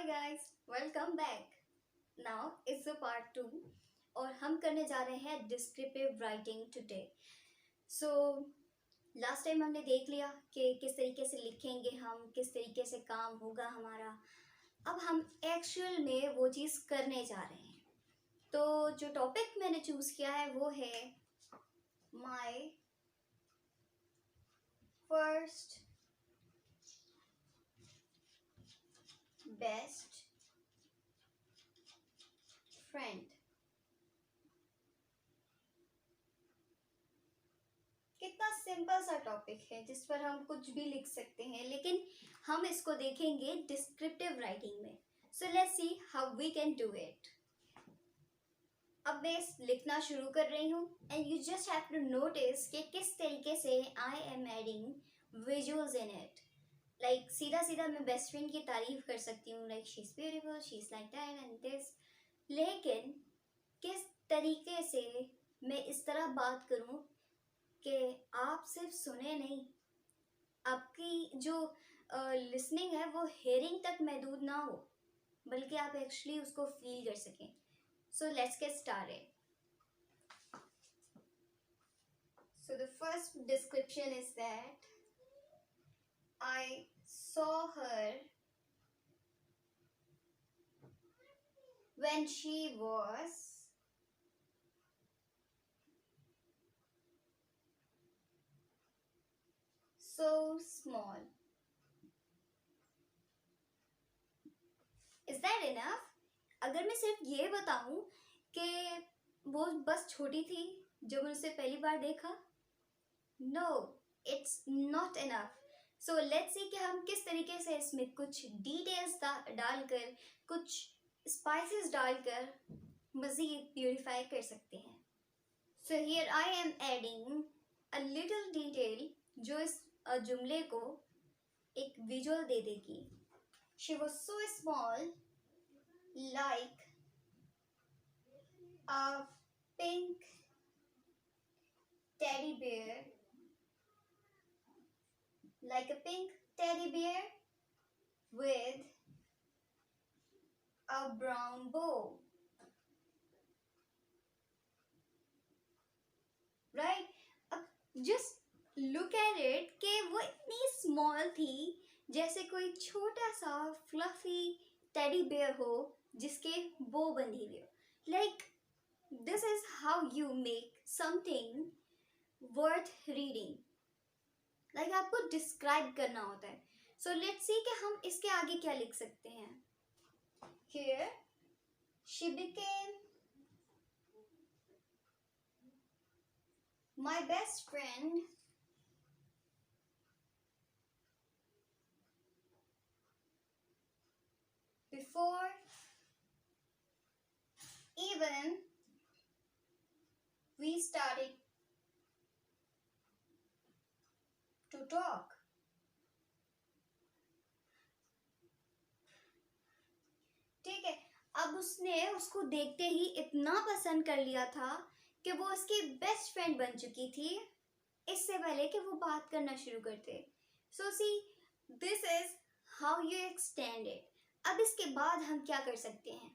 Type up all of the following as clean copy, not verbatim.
Guys, welcome back. Now it's the part 2 और हम करने जा रहे हैं descriptive writing today. So last time हमने देख लिया कि किस तरीके से लिखेंगे हम, किस तरीके से काम होगा हमारा। अब हम एक्चुअल में वो चीज़ करने जा रहे हैं। तो जो टॉपिक मैंने चूज़ किया है वो है माय फर्स्ट बेस्ट फ्रेंड। कितना सिंपल सा टॉपिक है जिस पर हम कुछ भी लिख सकते हैं, लेकिन हम इसको देखेंगे डिस्क्रिप्टिव राइटिंग में। So let's see how we can do it. अब मैं लिखना शुरू कर रही हूँ and you just have to notice कि किस तरीके से I am adding visuals in it. Like सीधा सीधा मैं बेस्ट फ्रेंड की तारीफ कर सकती हूँ, like she is beautiful, she is like that and this. लेकिन किस तरीके से मैं इस तरह बात करूँ कि आप सिर्फ सुने नहीं, आपकी जो लिसनिंग है वो हेयरिंग तक महदूद ना हो, बल्कि आप एक्चुअली उसको फील कर सकें। So let's get started. So the first description is that I saw her when she was so small. Is that enough? अगर मैं सिर्फ ये बताऊं कि वो बस छोटी थी जब मैंने उसे पहली बार देखा, no, it's not enough. So let's see कि हम किस तरीके से इसमें कुछ डिटेल्स डालकर, कुछ स्पाइसेस डालकर मज़ीद प्यूरिफाई कर सकते हैं। So here I am adding a little detail जो इस जुमले को एक विजुअल दे देगी। She was so small like a pink teddy bear, like a pink teddy bear with a brown bow, right? अब just look at it कि वो इतनी small थी जैसे कोई छोटा सा fluffy teddy bear हो जिसके बो बंधी हुई हो। Like this is how you make something worth reading. Like आपको डिस्क्राइब करना होता है। सो लेट्स सी कि हम इसके आगे क्या लिख सकते हैं। Here she became my best friend before even we started to talk. ठीक है, अब उसने उसको देखते ही इतना पसंद कर लिया था कि वो उसकी बेस्ट फ्रेंड बन चुकी थी इससे पहले कि वो बात करना शुरू करते। So see, this is how you extend it. अब इसके बाद हम क्या कर सकते हैं?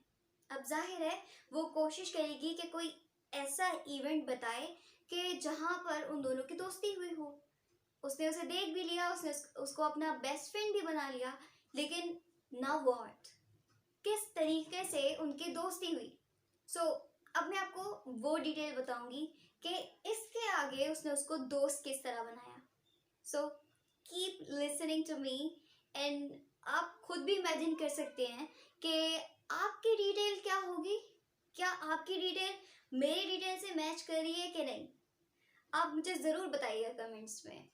अब जाहिर है वो कोशिश करेगी कि कोई ऐसा इवेंट बताए कि जहाँ पर उन दोनों की दोस्ती हुई हो। उसने उसे देख भी लिया, उसने उसको अपना बेस्ट फ्रेंड भी बना लिया, लेकिन नाउ व्हाट, किस तरीके से उनकी दोस्ती हुई। सो अब मैं आपको वो डिटेल बताऊंगी कि इसके आगे उसने उसको दोस्त किस तरह बनाया। So keep listening to me and आप खुद भी इमेजिन कर सकते हैं कि आपकी डिटेल क्या होगी। क्या आपकी डिटेल मेरी डिटेल से मैच कर रही है कि नहीं? आप मुझे ज़रूर बताइएगा कमेंट्स में।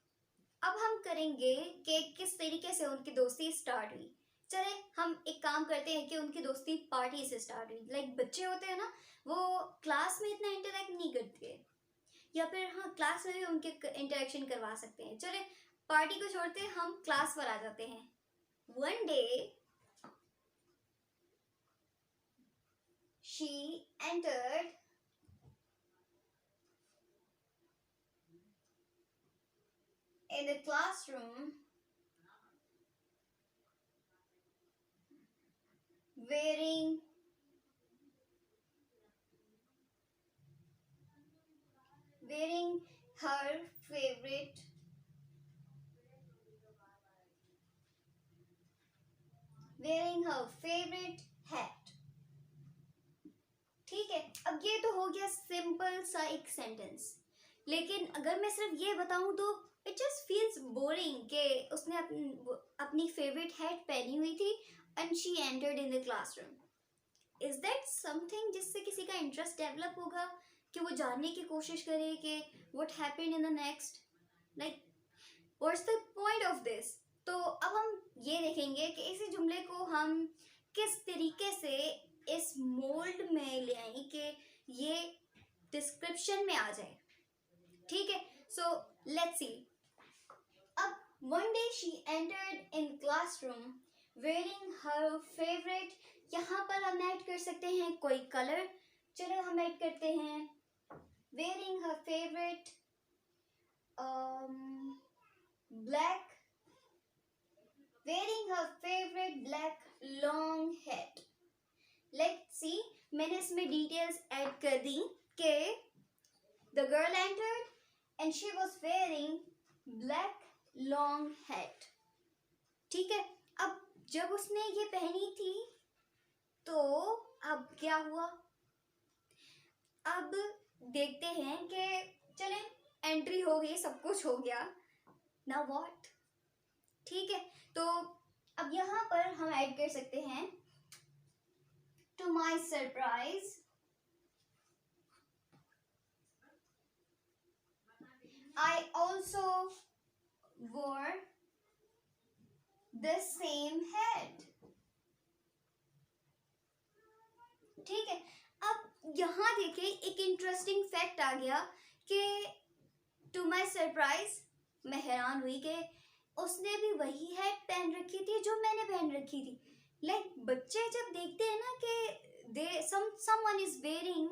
अब हम करेंगे कि किस तरीके से उनकी दोस्ती स्टार्ट हुई। चले हम एक काम करते हैं कि उनकी दोस्ती पार्टी से स्टार्ट हुई। लाइक बच्चे होते हैं ना, वो क्लास में इतना इंटरेक्ट नहीं करते, या फिर हाँ क्लास में भी उनके इंटरेक्शन करवा सकते हैं। चले पार्टी को छोड़ते हैं, हम क्लास पर आ जाते हैं। One day she entered in the classroom wearing her favorite hat. ठीक है, अब ये तो हो गया सिंपल सा एक सेंटेंस, लेकिन अगर मैं सिर्फ ये बताऊं तो इट जस्ट फील्स बोरिंग कि उसने अपनी फेवरेट हैट पहनी हुई थी and she entered in the classroom. Is that something जिससे किसी का इंटरेस्ट डेवलप होगा कि वो जानने की कोशिश करे कि what happened in the next, like what's the point of this. तो अब हम ये देखेंगे कि इसी जुमले को हम किस तरीके से इस मोल्ड में ले आए कि ये डिस्क्रिप्शन में आ जाए. ठीक है, सो लेट्स सी. अब one day she entered in classroom wearing her favourite. यहाँ पर हम ऐड कर सकते हैं कोई कलर. चलो हम ऐड करते हैं wearing her favourite black, wearing her favorite black long hat. Let's see, मैंने इसमें डिटेल्स ऐड कर दी कि the girl entered and she was wearing black long hat. ठीक है, अब जब उसने ये पहनी थी तो अब क्या हुआ. अब देखते हैं कि चले एंट्री हो गई, सब कुछ हो गया. Now what? ठीक है, तो अब यहाँ पर हम ऐड कर सकते हैं to my surprise I also wore the same hat. ठीक है, अब यहाँ देखिए एक इंटरेस्टिंग फैक्ट आ गया कि टू माई सरप्राइज मैं हैरान हुई कि उसने भी वही हैट पहन रखी थी जो मैंने पहन रखी थी. लाइक बच्चे जब देखते हैं ना कि someone is wearing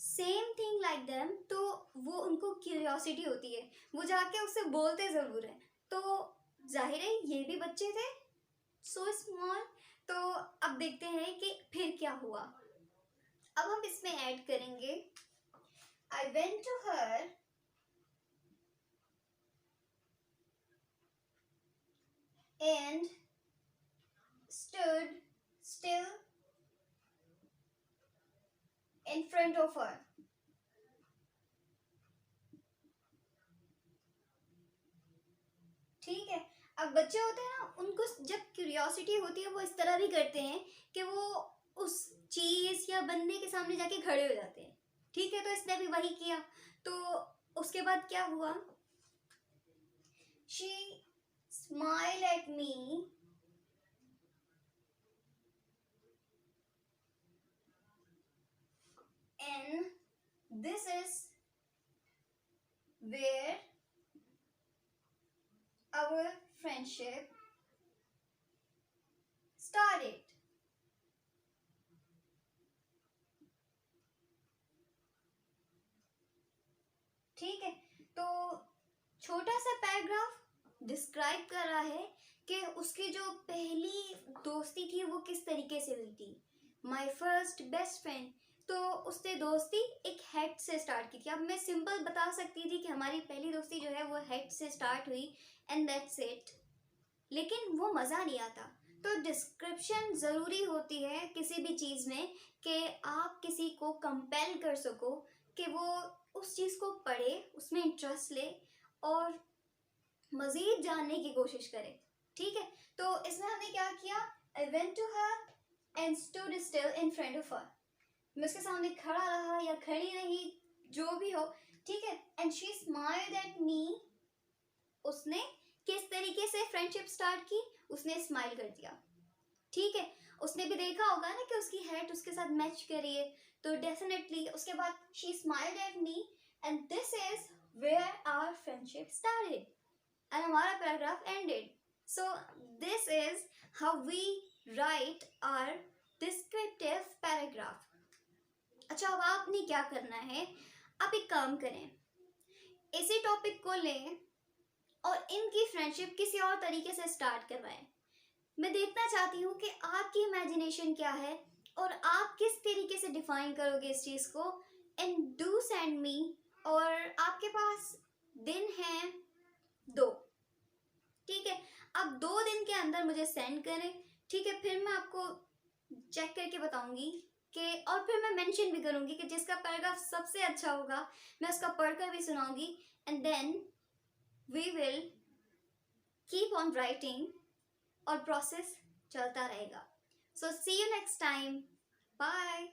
same thing like them, तो वो उनको क्यूरियोसिटी होती है, वो जाके उससे बोलते ज़रूर हैं. तो जाहिर है ये भी बच्चे थे, सो स्मॉल. तो अब देखते हैं कि फिर क्या हुआ. अब हम इसमें ऐड करेंगे I went to her and stood still in front of her. ठीक है, अब बच्चे होते हैं ना, उनको जब क्यूरियोसिटी होती है वो इस तरह भी करते हैं कि वो उस चीज या बंदे के सामने जाके खड़े हो जाते हैं. ठीक है, तो इसने भी वही किया. तो उसके बाद क्या हुआ, she smiled at me and this is where our friendship started. ठीक है, तो छोटा सा पैराग्राफ डिस्क्राइब कर रहा है कि उसकी जो पहली दोस्ती थी वो किस तरीके से हुई थी. माई फर्स्ट बेस्ट फ्रेंड, तो उसने दोस्ती एक हैट से स्टार्ट की थी. अब मैं सिंपल बता सकती थी कि हमारी पहली दोस्ती जो है वो हैट से स्टार्ट हुई एंड दैट्स इट, लेकिन वो मज़ा नहीं आता. तो डिस्क्रिप्शन ज़रूरी होती है किसी भी चीज़ में कि आप किसी को कंपेल कर सको कि वो उस चीज़ को पढ़े, उसमें इंटरेस्ट ले और मज़ीद जानने की कोशिश करे. ठीक है, तो इसमें हमने क्या किया, I went to her and stood still in front of her. मैं उसके सामने खड़ा रहा या खड़ी रही, जो भी हो. ठीक है, and she smiled at me. उसने किस तरीके से फ्रेंडशिप स्टार्ट की, उसने स्माइल कर दिया. ठीक है, उसने भी देखा होगा ना कि उसकी हैट उसके साथ मैच कर रही है, तो डेफिनेटली उसके बाद she smiled at me and this is where our friendship started and हमारा paragraph ended. So this is how we write our descriptive paragraph. अच्छा, अब आपने क्या करना है, आप एक काम करें, इसी टॉपिक को लें और इनकी फ्रेंडशिप किसी और तरीके से स्टार्ट करवाएं. मैं देखना चाहती हूँ कि आपकी इमेजिनेशन डेफिनेशन क्या है और आप किस तरीके से डिफाइन करोगे इस चीज़ को, एंड डू सेंड मी। और आपके पास दिन है 2, ठीक है। आप 2 दिन के अंदर मुझे सेंड करें, ठीक है। फिर मैं आपको चेक करके बताऊंगी कि, और फिर मैं मेंशन भी करूंगी कि जिसका पैराग्राफ सबसे अच्छा होगा मैं उसका पढ़कर भी सुनाऊंगी, and then we will keep on writing और प्रोसेस चलता रहेगा। So see you next time, bye.